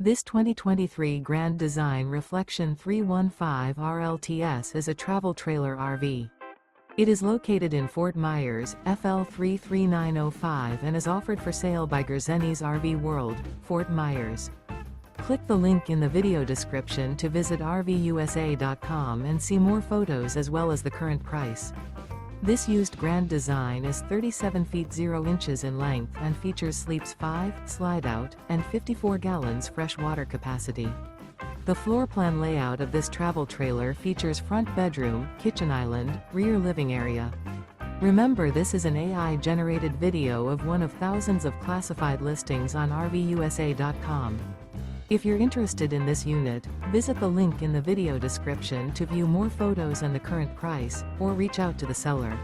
This 2023 Grand Design Reflection 315 RLTS is a travel trailer RV. It is located in Fort Myers, FL 33905 and is offered for sale by Gerzeny's RV World, Fort Myers. Click the link in the video description to visit RVUSA.com and see more photos as well as the current price. This used Grand Design is 37 feet 0 inches in length and features sleeps 5, slide-out, and 54 gallons fresh water capacity. The floor plan layout of this travel trailer features front bedroom, kitchen island, rear living area. Remember, this is an AI-generated video of one of thousands of classified listings on RVUSA.com. If you're interested in this unit, visit the link in the video description to view more photos and the current price, or reach out to the seller.